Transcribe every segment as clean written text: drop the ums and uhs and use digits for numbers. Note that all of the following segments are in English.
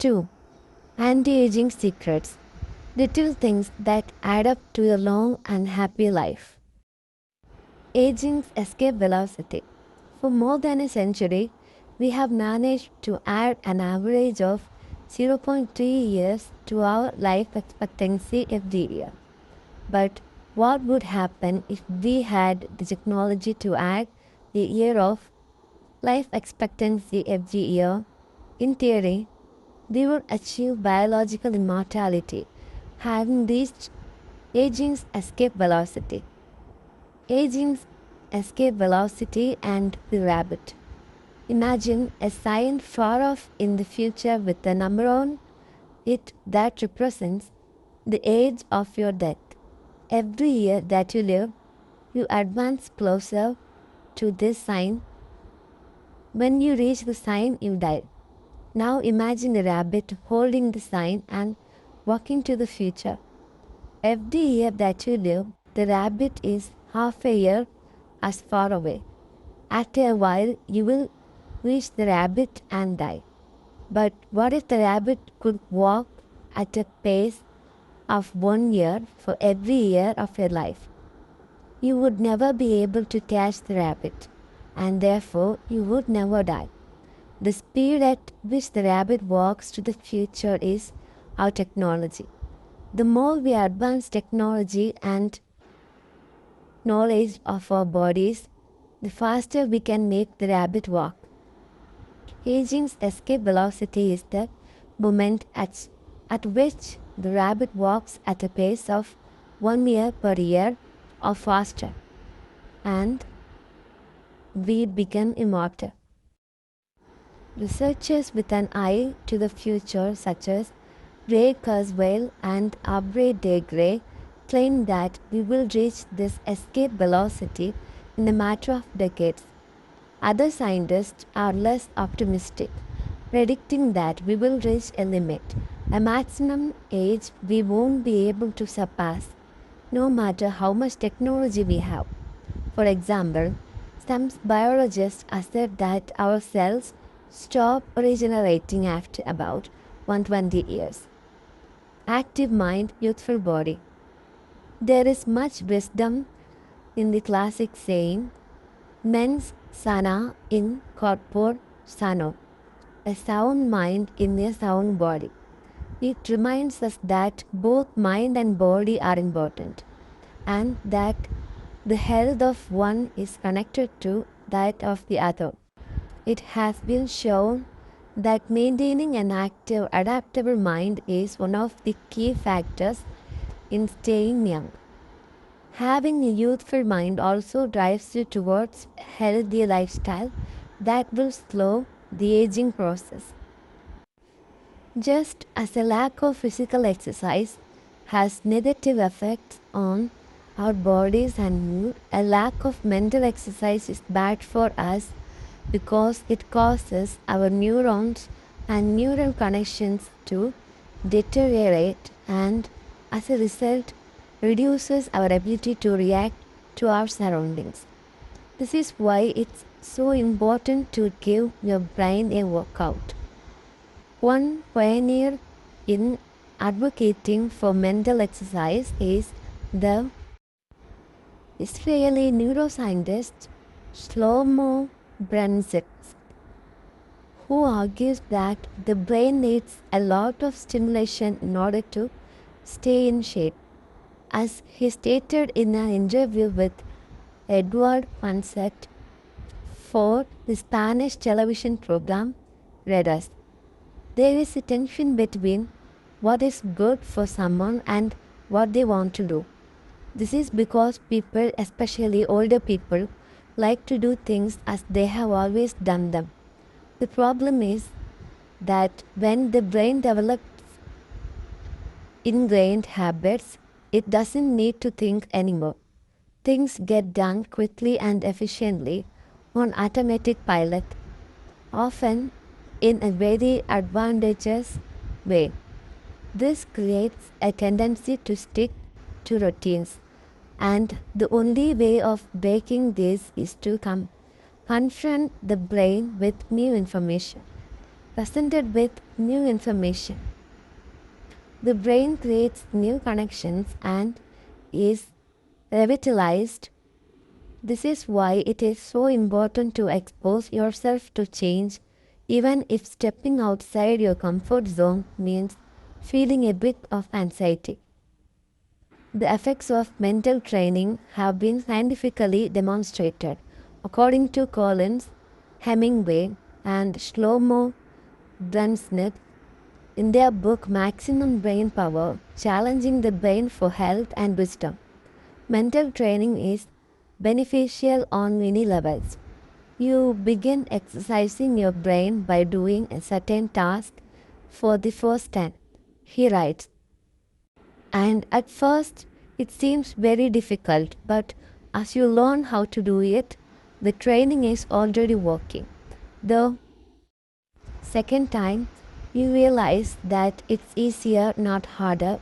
2. Anti-aging secrets. Little things that add up to a long and happy life. Aging's escape velocity. For more than a century, we have managed to add an average of 0.3 years to our life expectancy every year. But what would happen if we had the technology to add a year of life expectancy every year? In theory, we would achieve biological immortality, having reached aging's escape velocity. Aging's escape velocity and the rabbit. Imagine a sign far off in the future with a number on it that represents the age of your death. Every year that you live, you advance closer to this sign. When you reach the sign, you die. Now imagine a rabbit holding the sign and walking to the future. Every year that you live, the rabbit is half a year as far away. After a while, you will reach the rabbit and die. But what if the rabbit could walk at a pace of 1 year for every year of your life? You would never be able to catch the rabbit, and therefore you would never die. The speed at which the rabbit walks to the future is our technology. The more we advance technology and knowledge of our bodies, the faster we can make the rabbit walk. Aging's escape velocity is the moment at which the rabbit walks at a pace of 1 year per year or faster, and we become immortal. Researchers with an eye to the future, such as Ray Kurzweil and Aubrey de Grey, claim that we will reach this escape velocity in a matter of decades. Other scientists are less optimistic, predicting that we will reach a limit, a maximum age we won't be able to surpass, no matter how much technology we have. For example, some biologists assert that our cells stop regenerating after about 120 years. Active mind, youthful body. There is much wisdom in the classic saying, mens sana in corpore sano, a sound mind in a sound body. It reminds us that both mind and body are important, and that the health of one is connected to that of the other. It has been shown that maintaining an active, adaptable mind is one of the key factors in staying young. Having a youthful mind also drives you towards a healthy lifestyle that will slow the aging process. Just as a lack of physical exercise has negative effects on our bodies and mood, a lack of mental exercise is bad for us because it causes our neurons and neural connections to deteriorate, and as a result reduces our ability to react to our surroundings. This is why it's so important to give your brain a workout. One pioneer in advocating for mental exercise is the Israeli neuroscientist Shlomo Brenzett, who argues that the brain needs a lot of stimulation in order to stay in shape. As he stated in an interview with Edward Pansett for the Spanish television program Redes, there is a tension between what is good for someone and what they want to do. This is because people, especially older people, like to do things as they have always done them. The problem is that when the brain develops ingrained habits, it doesn't need to think anymore. Things get done quickly and efficiently on automatic pilot, often in a very advantageous way. This creates a tendency to stick to routines, and the only way of breaking this is to confront the brain with new information. presented with new information. The brain creates new connections and is revitalized. This is why it is so important to expose yourself to change, even if stepping outside your comfort zone means feeling a bit of anxiety. The effects of mental training have been scientifically demonstrated, according to Collins, Hemingway, and Shlomo Dunsnip in their book Maximum Brain Power, Challenging the Brain for Health and Wisdom. Mental training is beneficial on many levels. You begin exercising your brain by doing a certain task for the first time, he writes. And at first, it seems very difficult, but as you learn how to do it, the training is already working. The second time, you realize that it's easier, not harder,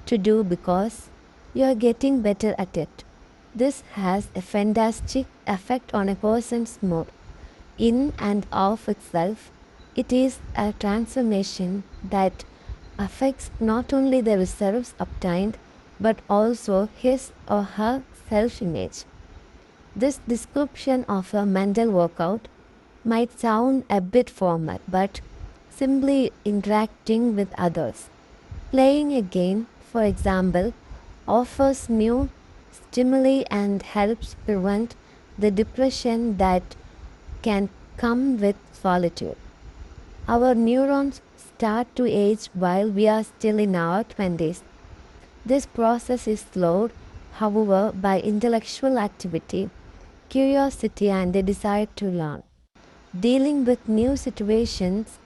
to do because you are getting better at it. This has a fantastic effect on a person's mood. In and of itself, it is a transformation that affects not only the results obtained but also his or her self-image. This description of a mental workout might sound a bit formal, but simply interacting with others, playing a game, for example, offers new stimuli and helps prevent the depression that can come with solitude. Our neurons start to age while we are still in our 20s. This process is slowed, however, by intellectual activity, curiosity, and the desire to learn. Dealing with new situations,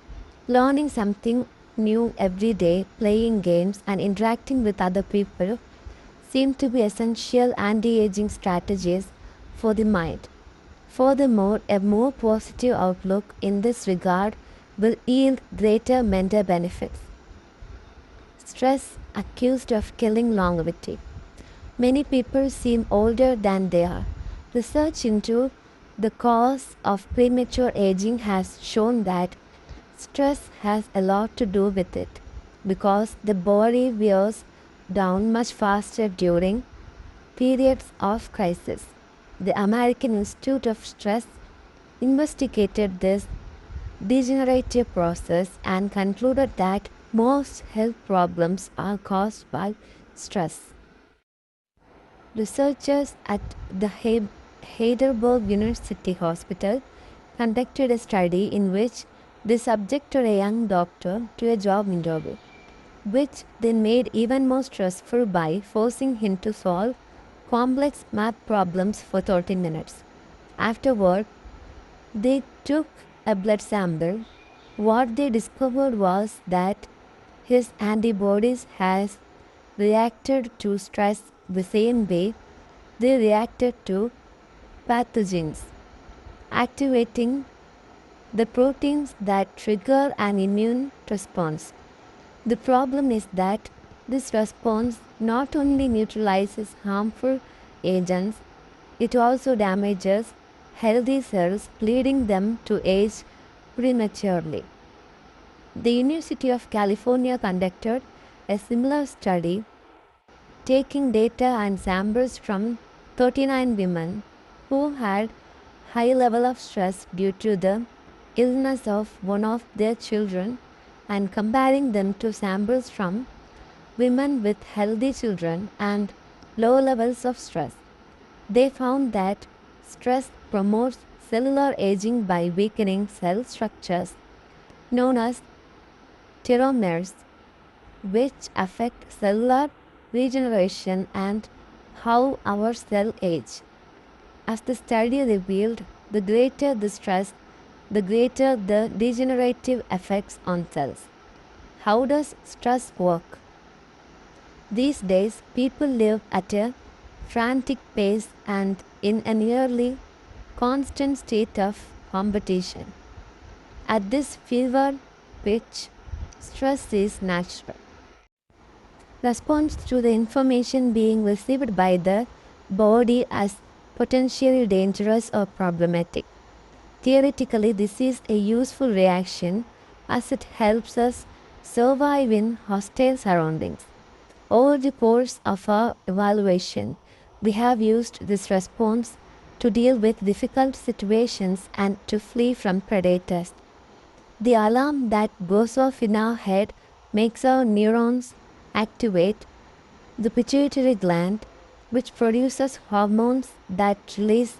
learning something new every day, playing games, and interacting with other people seem to be essential anti-aging strategies for the mind. Furthermore, a more positive outlook in this regard will yield greater mental benefits. Stress accused of killing longevity. Many people seem older than they are. Research into the cause of premature aging has shown that stress has a lot to do with it because the body wears down much faster during periods of crisis. The American Institute of Stress investigated this degenerative process and concluded that most health problems are caused by stress. Researchers at the Heidelberg University Hospital conducted a study in which they subjected a young doctor to a job interview, which they made even more stressful by forcing him to solve complex math problems for 30 minutes. Afterward, they took a blood sample. What they discovered was that his antibodies has reacted to stress the same way they reacted to pathogens, activating the proteins that trigger an immune response. The problem is that this response not only neutralizes harmful agents, it also damages healthy cells, leading them to age prematurely. The University of California conducted a similar study, taking data and samples from 39 women who had high level of stress due to the illness of one of their children and comparing them to samples from women with healthy children and low levels of stress. They found that stress promotes cellular aging by weakening cell structures known as telomeres, which affect cellular regeneration and how our cells age. As the study revealed, the greater the stress, the greater the degenerative effects on cells. How does stress work? These days, people live at a frantic pace and in a nearly constant state of competition. At this fever pitch, stress is natural. Response to the information being received by the body as potentially dangerous or problematic. Theoretically, this is a useful reaction as it helps us survive in hostile surroundings. Over the course of our evaluation, we have used this response to deal with difficult situations and to flee from predators. The alarm that goes off in our head makes our neurons activate the pituitary gland, which produces hormones that release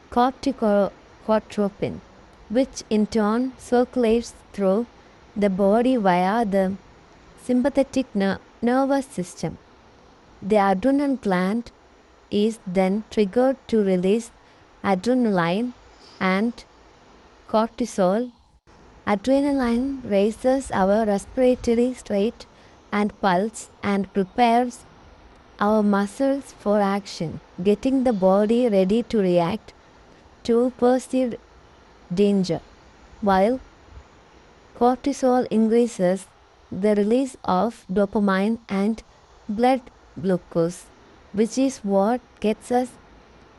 corticotropin, which in turn circulates through the body via the sympathetic nervous system. The adrenal gland is then triggered to release adrenaline and cortisol. Adrenaline raises our respiratory rate and pulse and prepares our muscles for action, getting the body ready to react to perceived danger, while cortisol increases the release of dopamine and blood glucose, which is what gets us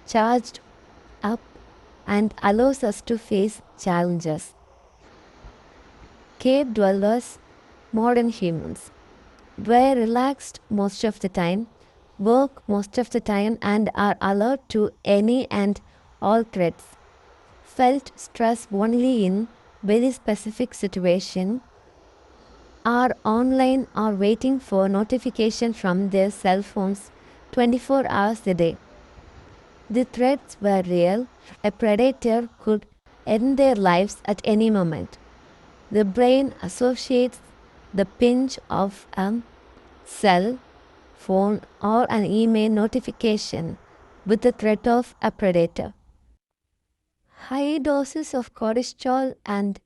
charged up and allows us to face challenges. Cave dwellers, modern humans, were relaxed most of the time, work most of the time, and are alert to any and all threats. Felt stress only in very specific situation, are online or waiting for notification from their cell phones 24 hours a day. The threats were real. A predator could end their lives at any moment. The brain associates the pinch of a cell phone or an email notification with the threat of a predator. High doses of cortisol and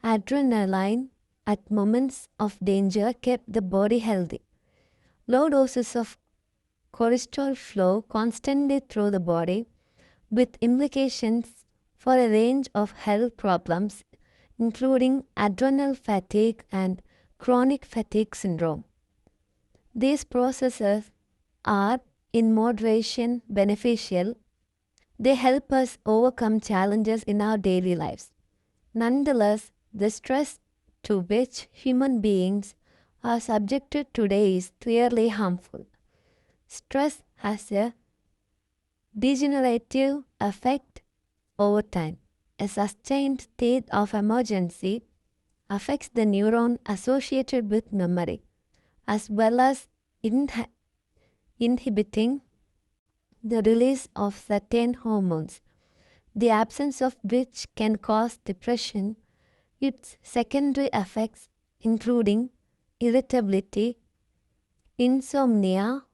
adrenaline at moments of danger kept the body healthy. Low doses of cortisol flow constantly through the body, with implications for a range of health problems, including adrenal fatigue and chronic fatigue syndrome. These processes are, in moderation, beneficial. They help us overcome challenges in our daily lives. Nonetheless, the stress to which human beings are subjected today is clearly harmful. Stress has a degenerative effect over time. A sustained state of emergency affects the neuron associated with memory, as well as inhibiting the release of certain hormones, the absence of which can cause depression. Its secondary effects, including irritability, insomnia,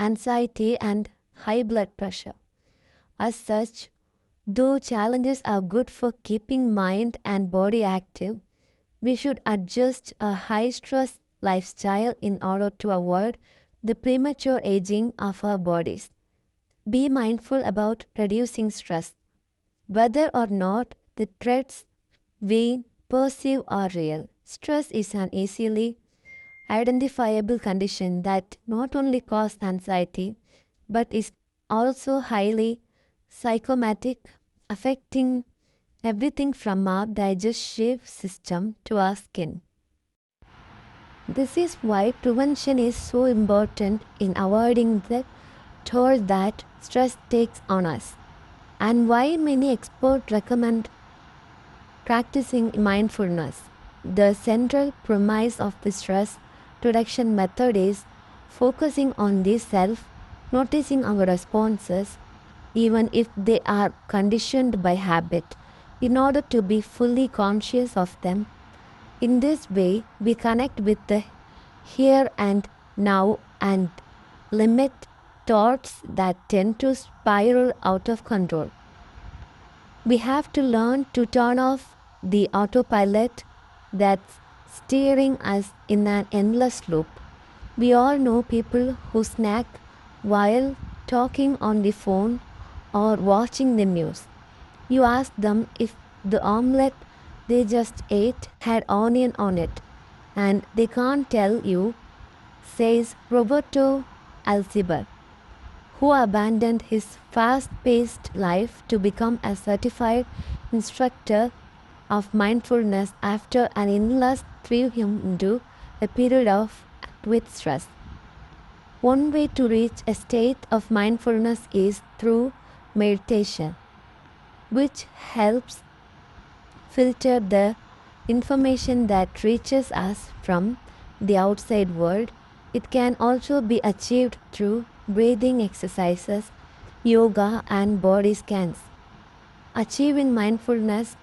anxiety, and high blood pressure. As such, though challenges are good for keeping mind and body active, we should adjust a high-stress lifestyle in order to avoid the premature aging of our bodies. Be mindful about reducing stress, whether or not the threats we perceive are real. Stress is an easily identifiable condition that not only causes anxiety but is also highly psychosomatic, affecting everything from our digestive system to our skin. This is why prevention is so important in avoiding the toll that stress takes on us, and why many experts recommend practicing mindfulness. The central premise of the stress reduction method is focusing on the self, noticing our responses, even if they are conditioned by habit, in order to be fully conscious of them. In this way, we connect with the here and now and limit thoughts that tend to spiral out of control. We have to learn to turn off the autopilot that's steering us in an endless loop. We all know people who snack while talking on the phone or watching the news. You ask them if the omelette they just ate had onion on it, and they can't tell you, says Roberto Alcibar, who abandoned his fast-paced life to become a certified instructor of mindfulness after an illness threw him into a period of acute stress. One way to reach a state of mindfulness is through meditation, which helps filter the information that reaches us from the outside world. It can also be achieved through breathing exercises, yoga, and body scans. Achieving mindfulness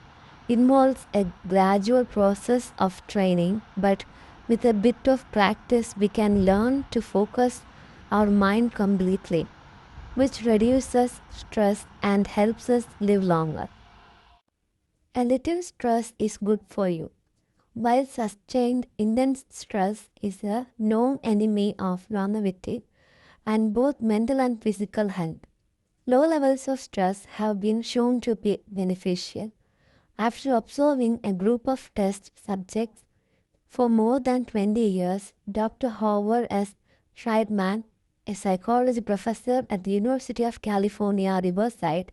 involves a gradual process of training, but with a bit of practice, we can learn to focus our mind completely, which reduces stress and helps us live longer. A little stress is good for you, while sustained intense stress is a known enemy of longevity and both mental and physical health. Low levels of stress have been shown to be beneficial. After observing a group of test subjects for more than 20 years, Dr. Howard S. Scheidman, a psychology professor at the University of California, Riverside,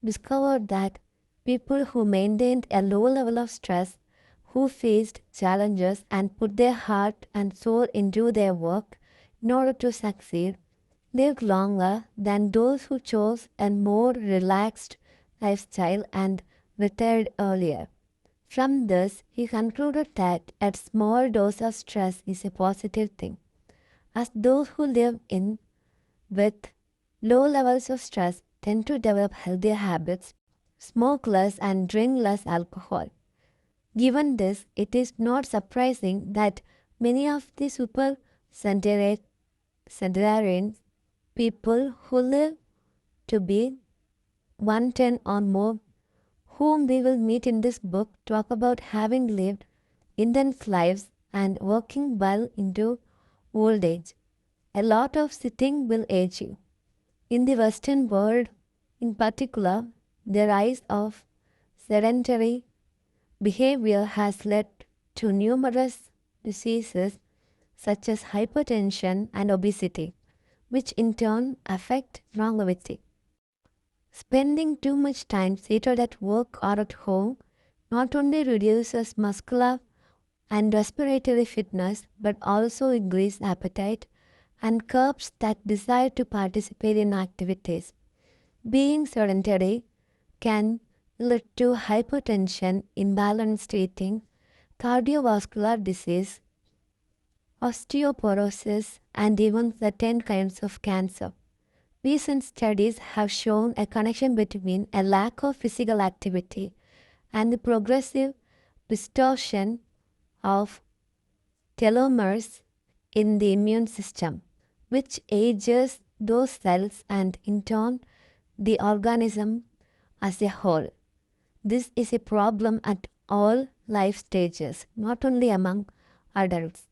discovered that people who maintained a low level of stress, who faced challenges and put their heart and soul into their work in order to succeed, lived longer than those who chose a more relaxed lifestyle and retired earlier. From this, he concluded that a small dose of stress is a positive thing, as those who live in with low levels of stress tend to develop healthier habits, smoke less, and drink less alcohol. Given this, it is not surprising that many of the centenarian people who live to be 110 or more, whom we will meet in this book, talk about having lived intense lives and working well into old age. A lot of sitting will age you. In the Western world, in particular, the rise of sedentary behavior has led to numerous diseases such as hypertension and obesity, which in turn affect longevity. Spending too much time seated at work or at home not only reduces muscular and respiratory fitness but also increases appetite and curbs that desire to participate in activities. Being sedentary can lead to hypertension, imbalanced eating, cardiovascular disease, osteoporosis, and even certain kinds of cancer. Recent studies have shown a connection between a lack of physical activity and the progressive distortion of telomeres in the immune system, which ages those cells and in turn the organism as a whole. This is a problem at all life stages, not only among adults.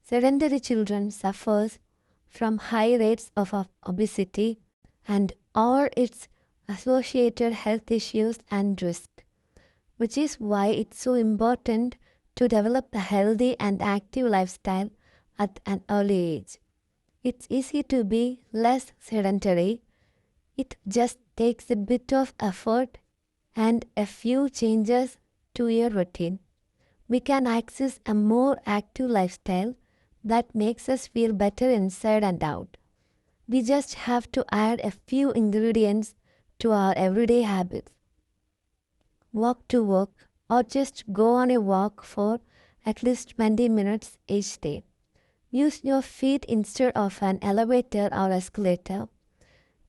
Sedentary children suffer from high rates of obesity and all its associated health issues and risk, which is why it's so important to develop a healthy and active lifestyle at an early age. It's easy to be less sedentary. It just takes a bit of effort and a few changes to your routine. We can access a more active lifestyle that makes us feel better inside and out. We just have to add a few ingredients to our everyday habits. Walk to work or just go on a walk for at least 20 minutes each day. Use your feet instead of an elevator or escalator.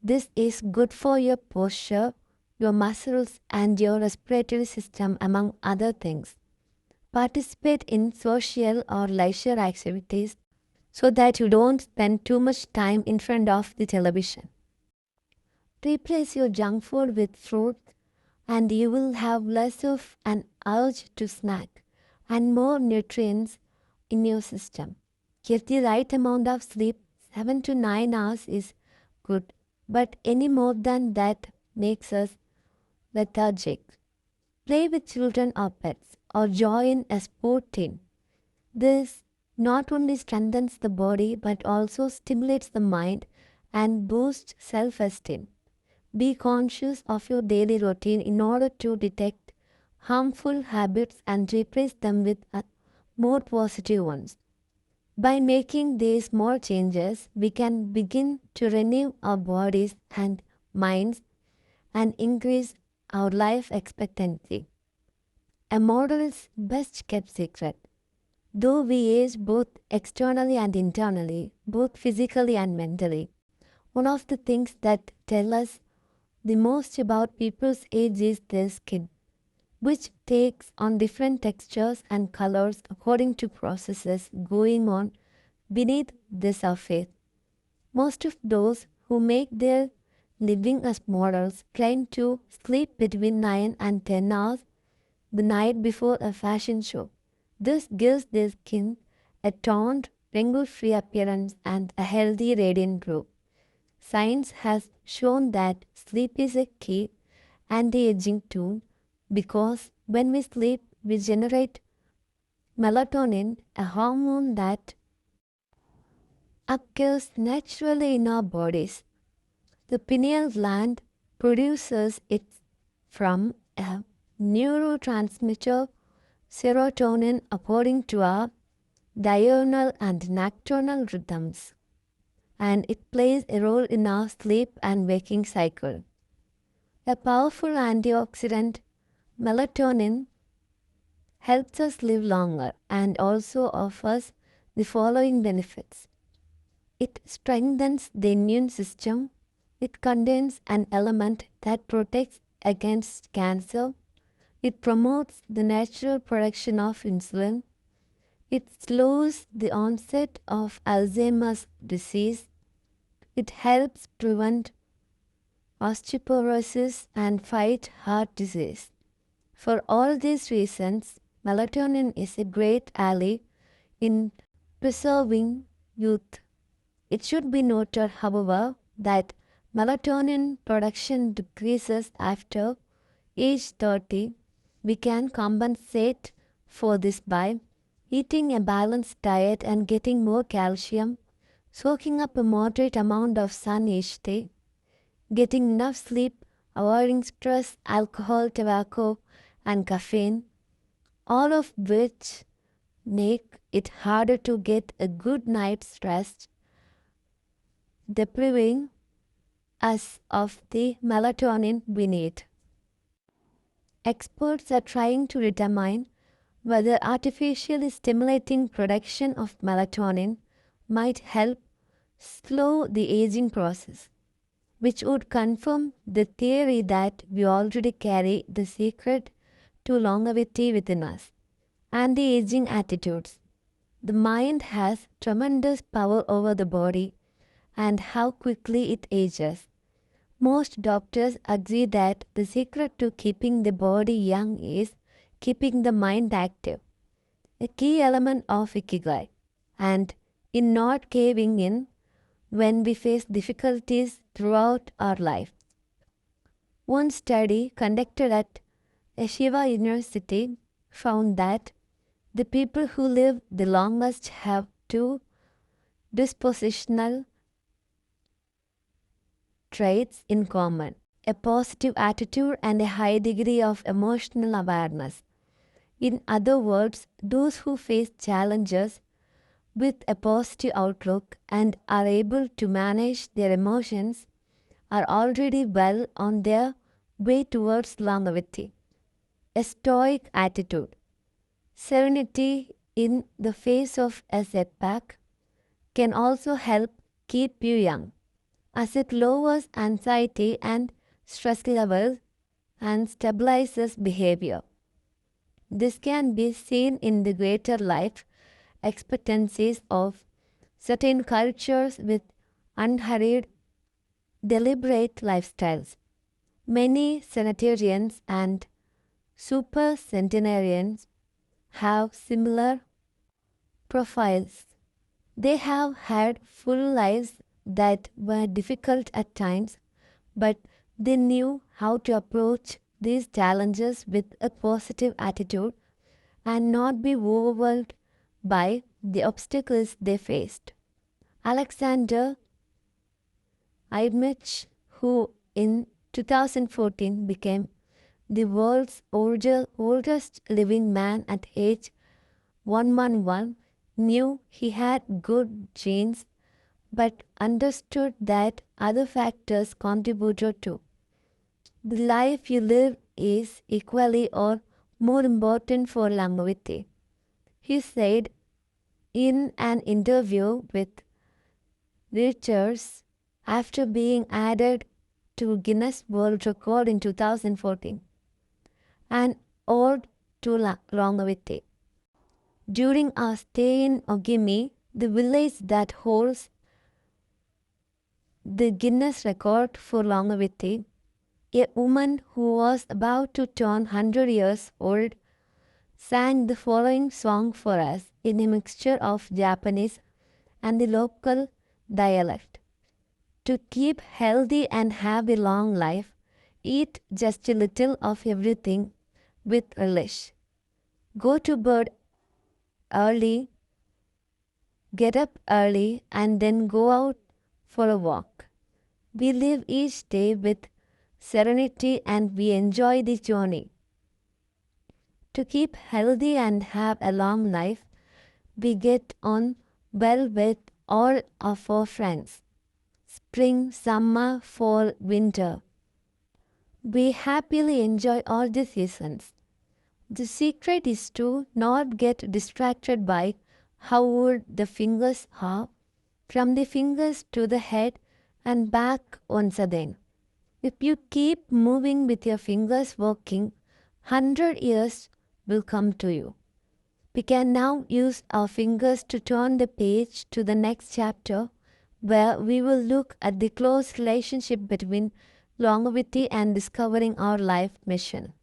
This is good for your posture, your muscles, and your respiratory system, among other things. Participate in social or leisure activities so that you don't spend too much time in front of the television. Replace your junk food with fruit and you will have less of an urge to snack and more nutrients in your system. Get the right amount of sleep. 7 to 9 hours is good, but any more than that makes us lethargic. Play with children or pets or join a sport team. This not only strengthens the body but also stimulates the mind and boosts self-esteem. Be conscious of your daily routine in order to detect harmful habits and replace them with more positive ones. By making these small changes, we can begin to renew our bodies and minds and increase our life expectancy. A model's best kept secret. Though we age both externally and internally, both physically and mentally, one of the things that tell us the most about people's age is their skin, which takes on different textures and colors according to processes going on beneath the surface. Most of those who make their living as models claim to sleep between 9 and 10 hours the night before a fashion show. This gives their skin a toned, wrinkle-free appearance and a healthy, radiant glow. Science has shown that sleep is a key anti-aging tool because when we sleep, we generate melatonin, a hormone that occurs naturally in our bodies. The pineal gland produces it from a neurotransmitter serotonin according to our diurnal and nocturnal rhythms, and it plays a role in our sleep and waking cycle. A powerful antioxidant, melatonin, helps us live longer and also offers the following benefits. It strengthens the immune system. It contains an element that protects against cancer. It promotes the natural production of insulin. It slows the onset of Alzheimer's disease. It helps prevent osteoporosis and fight heart disease. For all these reasons, melatonin is a great ally in preserving youth. It should be noted, however, that melatonin production decreases after age 30. We can compensate for this by eating a balanced diet and getting more calcium, soaking up a moderate amount of sun each day, getting enough sleep, avoiding stress, alcohol, tobacco, and caffeine, all of which make it harder to get a good night's rest, depriving us of the melatonin we need. Experts are trying to determine whether artificially stimulating production of melatonin might help slow the aging process, which would confirm the theory that we already carry the secret to longevity within us. Anti-aging attitudes. The mind has tremendous power over the body and how quickly it ages. Most doctors agree that the secret to keeping the body young is keeping the mind active, a key element of ikigai, and in not caving in when we face difficulties throughout our life. One study conducted at Shiva University found that the people who live the longest have two dispositional traits in common: a positive attitude and a high degree of emotional awareness. In other words, those who face challenges with a positive outlook and are able to manage their emotions are already well on their way towards longevity. A stoic attitude. Serenity in the face of a setback can also help keep you young, as it lowers anxiety and stress levels and stabilizes behavior. This can be seen in the greater life expectancies of certain cultures with unhurried, deliberate lifestyles. Many centenarians and supercentenarians have similar profiles. They have had full lives that were difficult at times, but they knew how to approach these challenges with a positive attitude and not be overwhelmed by the obstacles they faced. Alexander Imich, who in 2014 became the world's oldest living man at age 111, knew he had good genes but understood that other factors contributed too. The life you live is equally or more important for longevity, he said in an interview with Reuters after being added to Guinness World Record in 2014. An ode to longevity. During our stay in Ogimi, the village that holds the Guinness record for longevity, a woman who was about to turn 100 years old sang the following song for us in a mixture of Japanese and the local dialect. To keep healthy and have a long life, eat just a little of everything with relish. Go to bed early, get up early, and then go out for a walk. We live each day with serenity and we enjoy the journey. To keep healthy and have a long life, we get on well with all of our friends. Spring, summer, fall, winter. We happily enjoy all the seasons. The secret is to not get distracted by how old the fingers are, from the fingers to the head and back once again. If you keep moving with your fingers working, 100 years will come to you. We can now use our fingers to turn the page to the next chapter, where we will look at the close relationship between longevity and discovering our life mission.